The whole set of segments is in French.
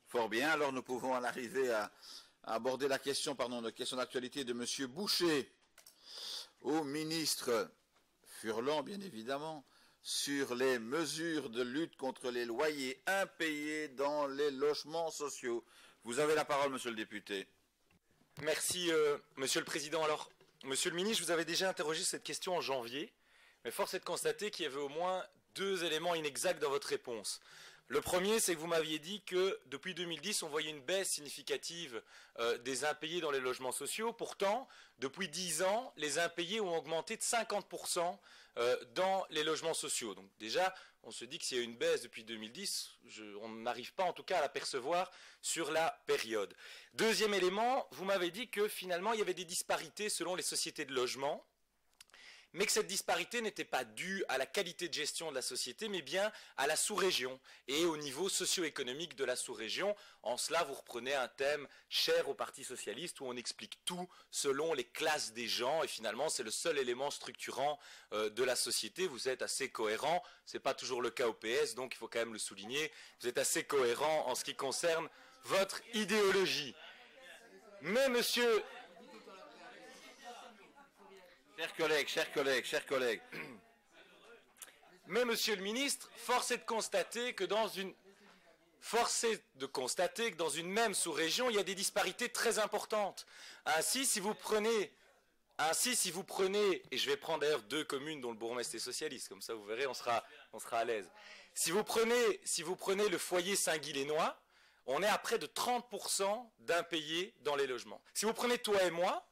Fort bien, alors nous pouvons en arriver à aborder la question, de question d'actualité de M. Boucher au ministre Furlan, bien évidemment, sur les mesures de lutte contre les loyers impayés dans les logements sociaux. Vous avez la parole, monsieur le député. Merci, monsieur le président. Alors, monsieur le ministre, je vous avais déjà interrogé cette question en janvier, mais force est de constater qu'il y avait au moins deux éléments inexacts dans votre réponse. Le premier, c'est que vous m'aviez dit que depuis 2010, on voyait une baisse significative des impayés dans les logements sociaux. Pourtant, depuis 10 ans, les impayés ont augmenté de 50% dans les logements sociaux. Donc déjà, on se dit que s'il y a une baisse depuis 2010, on n'arrive pas en tout cas à l'apercevoir sur la période. Deuxième élément, vous m'avez dit que finalement, il y avait des disparités selon les sociétés de logement, mais que cette disparité n'était pas due à la qualité de gestion de la société, mais bien à la sous-région et au niveau socio-économique de la sous-région. En cela, vous reprenez un thème cher au Parti socialiste où on explique tout selon les classes des gens et finalement, c'est le seul élément structurant de la société. Vous êtes assez cohérent, ce n'est pas toujours le cas au PS, donc il faut quand même le souligner. Vous êtes assez cohérent en ce qui concerne votre idéologie. Mais monsieur... Chers collègues. Mais, monsieur le ministre, force est de constater que dans une même sous-région, il y a des disparités très importantes. Ainsi, si vous prenez, et je vais prendre d'ailleurs deux communes dont le bourgmestre est socialiste, comme ça vous verrez, on sera à l'aise. Si vous prenez le foyer Saint-Guilénois, on est à près de 30% d'impayés dans les logements. Si vous prenez toi et moi,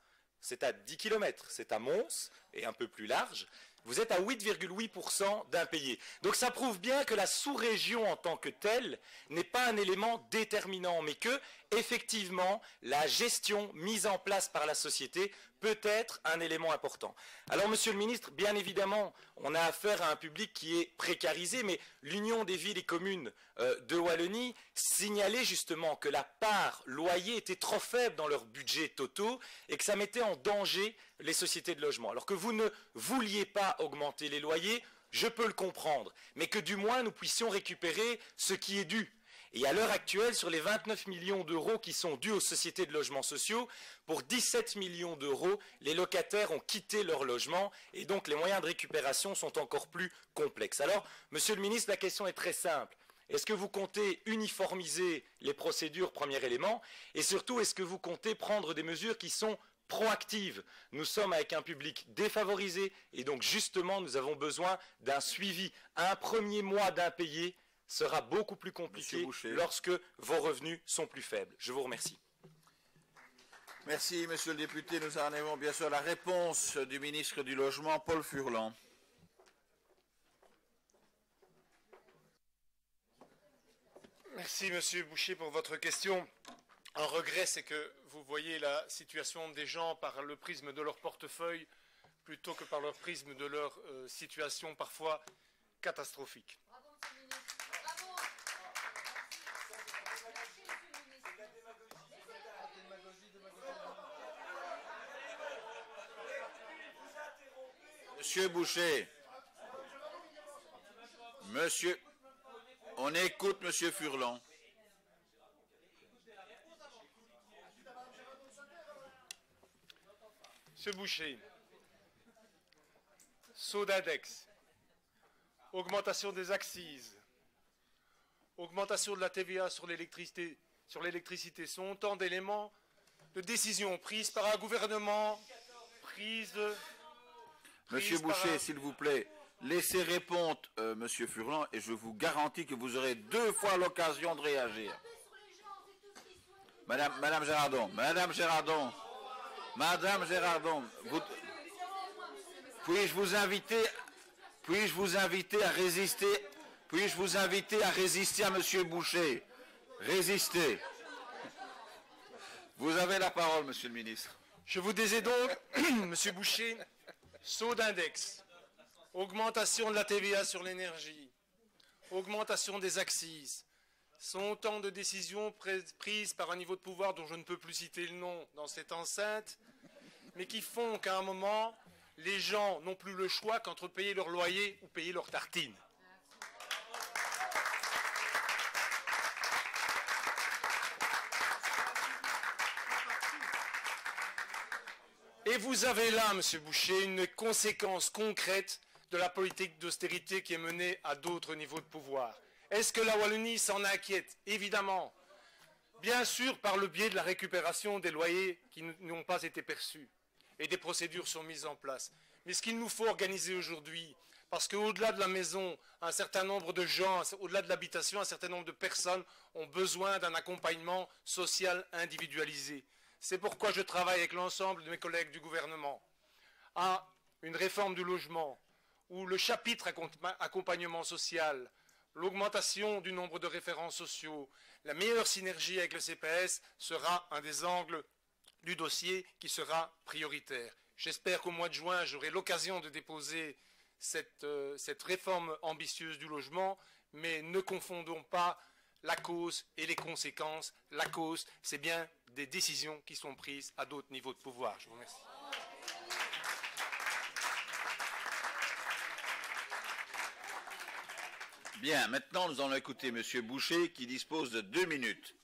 c'est à 10 km, c'est à Mons, et un peu plus large, vous êtes à 8,8% d'impayés. Donc ça prouve bien que la sous-région en tant que telle n'est pas un élément déterminant, mais que, effectivement, la gestion mise en place par la société peut être un élément important. Alors, monsieur le ministre, bien évidemment, on a affaire à un public qui est précarisé, mais l'Union des villes et communes de Wallonie signalait justement que la part loyer était trop faible dans leurs budgets totaux et que ça mettait en danger les sociétés de logement. Alors que vous ne vouliez pas augmenter les loyers, je peux le comprendre, mais que du moins nous puissions récupérer ce qui est dû. Et à l'heure actuelle, sur les 29 millions d'euros qui sont dus aux sociétés de logements sociaux, pour 17 millions d'euros, les locataires ont quitté leur logement et donc les moyens de récupération sont encore plus complexes. Alors, monsieur le ministre, la question est très simple. Est-ce que vous comptez uniformiser les procédures, premier élément, et surtout, est-ce que vous comptez prendre des mesures qui sont proactive. Nous sommes avec un public défavorisé et donc justement nous avons besoin d'un suivi. Un premier mois d'impayé sera beaucoup plus compliqué lorsque vos revenus sont plus faibles. Je vous remercie. Merci, monsieur le député. Nous en avons bien sûr la réponse du ministre du Logement, Paul Furlan. Merci, monsieur Boucher, pour votre question. Un regret, c'est que vous voyez la situation des gens par le prisme de leur portefeuille plutôt que par le prisme de leur situation parfois catastrophique. Bravo, monsieur le ministre. Bravo. Monsieur Boucher. Monsieur, on écoute monsieur Furlan. Monsieur Boucher, saut d'index, augmentation des accises, augmentation de la TVA sur l'électricité sont autant d'éléments de décision prises par un gouvernement, Monsieur Boucher, s'il vous plaît, laissez répondre monsieur Furlan et je vous garantis que vous aurez deux fois l'occasion de réagir. Madame Gérardon, puis-je vous inviter à résister à monsieur Boucher? Résistez. Vous avez la parole, monsieur le ministre. Je vous disais donc, monsieur Boucher, saut d'index, augmentation de la TVA sur l'énergie, augmentation des accises, sont autant de décisions prises par un niveau de pouvoir dont je ne peux plus citer le nom dans cette enceinte, mais qui font qu'à un moment, les gens n'ont plus le choix qu'entre payer leur loyer ou payer leur tartine. Et vous avez là, Monsieur Boucher, une conséquence concrète de la politique d'austérité qui est menée à d'autres niveaux de pouvoir. Est-ce que la Wallonie s'en inquiète? Évidemment. Bien sûr, par le biais de la récupération des loyers qui n'ont pas été perçus. Et des procédures sont mises en place. Mais ce qu'il nous faut organiser aujourd'hui, parce qu'au-delà de la maison, un certain nombre de gens, au-delà de l'habitation, un certain nombre de personnes ont besoin d'un accompagnement social individualisé. C'est pourquoi je travaille avec l'ensemble de mes collègues du gouvernement à une réforme du logement, où le chapitre accompagnement social, l'augmentation du nombre de référents sociaux, la meilleure synergie avec le CPS sera un des angles du dossier qui sera prioritaire. J'espère qu'au mois de juin, j'aurai l'occasion de déposer cette réforme ambitieuse du logement, mais ne confondons pas la cause et les conséquences. La cause, c'est bien des décisions qui sont prises à d'autres niveaux de pouvoir. Je vous remercie. Bien, maintenant nous allons écouter M. Boucher qui dispose de 2 minutes.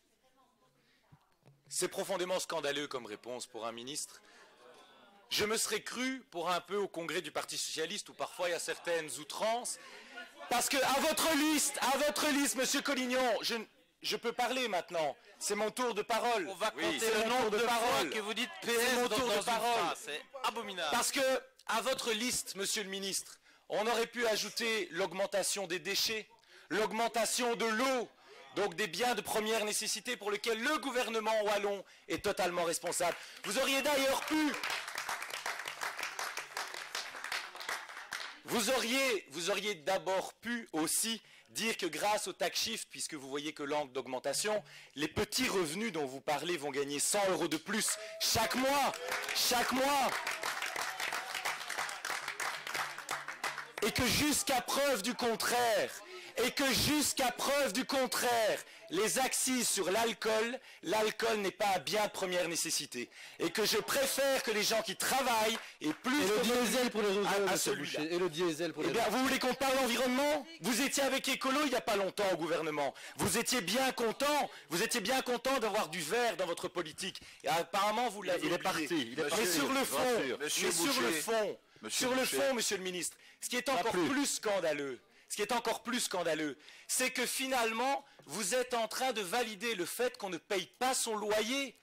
C'est profondément scandaleux comme réponse pour un ministre. Je me serais cru pour un peu au congrès du Parti Socialiste où parfois il y a certaines outrances. Parce que à votre liste, Monsieur Collignon, je peux parler maintenant. C'est mon tour de parole. On va Oui, compter c'est le mon nombre tour de fois parole. que vous dites C'est PS mon dans tour de une parole. phrase. C'est abominable. Parce que à votre liste, Monsieur le ministre, on aurait pu ajouter l'augmentation des déchets, l'augmentation de l'eau, donc des biens de première nécessité pour lesquels le gouvernement wallon est totalement responsable. Vous auriez d'ailleurs pu... Vous auriez d'abord pu aussi dire que grâce au tax shift, puisque vous voyez que l'angle d'augmentation, les petits revenus dont vous parlez vont gagner 100 € de plus chaque mois. Et que jusqu'à preuve du contraire, les axes sur l'alcool n'est pas un bien de première nécessité. Et que je préfère que les gens qui travaillent aient plus de diesel pour les à celui-là. Et le diesel pour les Eh bien, vous voulez qu'on parle environnement? Vous étiez avec Écolo il n'y a pas longtemps au gouvernement. Vous étiez bien content d'avoir du vert dans votre politique. Et apparemment, vous l'avez oublié. Mais sur le fond, Monsieur le ministre, ce qui est encore plus scandaleux, c'est que finalement, vous êtes en train de valider le fait qu'on ne paye pas son loyer.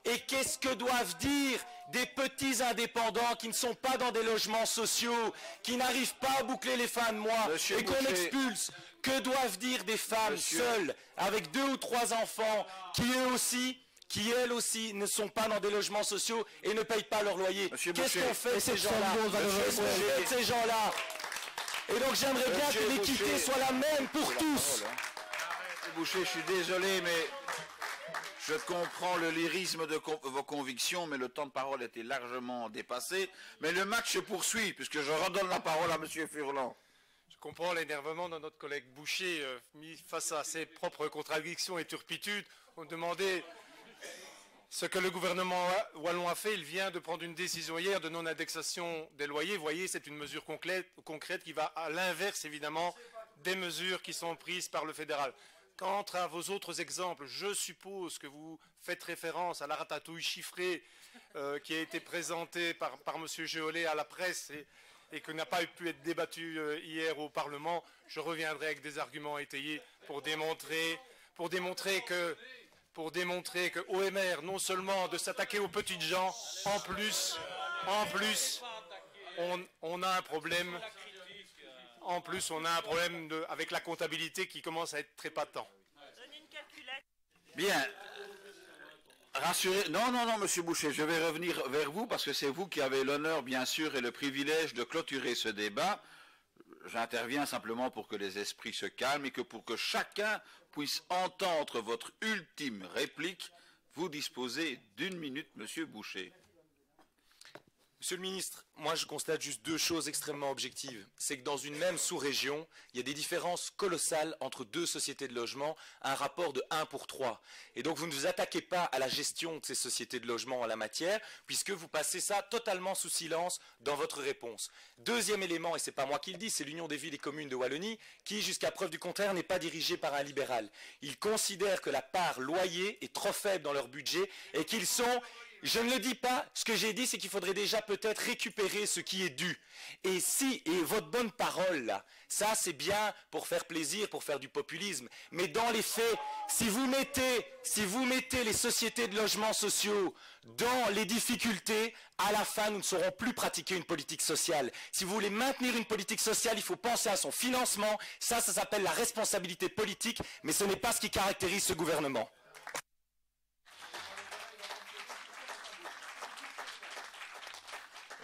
Et qu'est-ce que doivent dire des petits indépendants qui ne sont pas dans des logements sociaux, qui n'arrivent pas à boucler les fins de mois et qu'on expulse? Que doivent dire des femmes seules, avec 2 ou 3 enfants, qui elles aussi ne sont pas dans des logements sociaux et ne payent pas leur loyer? Qu'est-ce qu'on fait de ces gens-là? Et donc j'aimerais bien que l'équité soit la même pour tous. Monsieur Boucher, je suis désolé, mais je comprends le lyrisme de vos convictions, mais le temps de parole était largement dépassé. Mais le match se poursuit, puisque je redonne la parole à Monsieur Furlan. Je comprends l'énervement de notre collègue Boucher, mis face à ses propres contradictions et turpitudes. On demandait ce que le gouvernement wallon a fait. Il vient de prendre une décision hier de non-indexation des loyers. Vous voyez, c'est une mesure concrète qui va à l'inverse, évidemment, des mesures qui sont prises par le fédéral. Quant à vos autres exemples, je suppose que vous faites référence à la ratatouille chiffrée qui a été présentée par M. Géolet à la presse et qui n'a pas pu être débattue hier au Parlement. Je reviendrai avec des arguments étayés pour démontrer que OMR, non seulement de s'attaquer aux petites gens, en plus, on a un problème. En plus, on a un problème avec la comptabilité qui commence à être très patent. Bien. Rassurez. Non, Monsieur Boucher, je vais revenir vers vous parce que c'est vous qui avez l'honneur, bien sûr, et le privilège de clôturer ce débat. J'interviens simplement pour que les esprits se calment et que pour que chacun puisse entendre votre ultime réplique, vous disposez d'1 minute, Monsieur Boucher. Monsieur le ministre, moi je constate juste 2 choses extrêmement objectives. C'est que dans une même sous-région, il y a des différences colossales entre 2 sociétés de logement, un rapport de 1 pour 3. Et donc vous ne vous attaquez pas à la gestion de ces sociétés de logement en la matière, puisque vous passez ça totalement sous silence dans votre réponse. Deuxième élément, et ce n'est pas moi qui le dis, c'est l'Union des villes et communes de Wallonie, qui jusqu'à preuve du contraire n'est pas dirigée par un libéral. Ils considèrent que la part loyer est trop faible dans leur budget et qu'ils sont Je ne le dis pas. Ce que j'ai dit, c'est qu'il faudrait déjà peut-être récupérer ce qui est dû. Et votre bonne parole, là, ça c'est bien pour faire plaisir, pour faire du populisme. Mais dans les faits, si vous mettez les sociétés de logements sociaux dans les difficultés, à la fin, nous ne saurons plus pratiquer une politique sociale. Si vous voulez maintenir une politique sociale, il faut penser à son financement. Ça s'appelle la responsabilité politique, mais ce n'est pas ce qui caractérise ce gouvernement.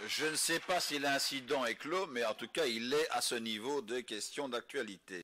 Je ne sais pas si l'incident est clos, mais en tout cas, il est à ce niveau de questions d'actualité.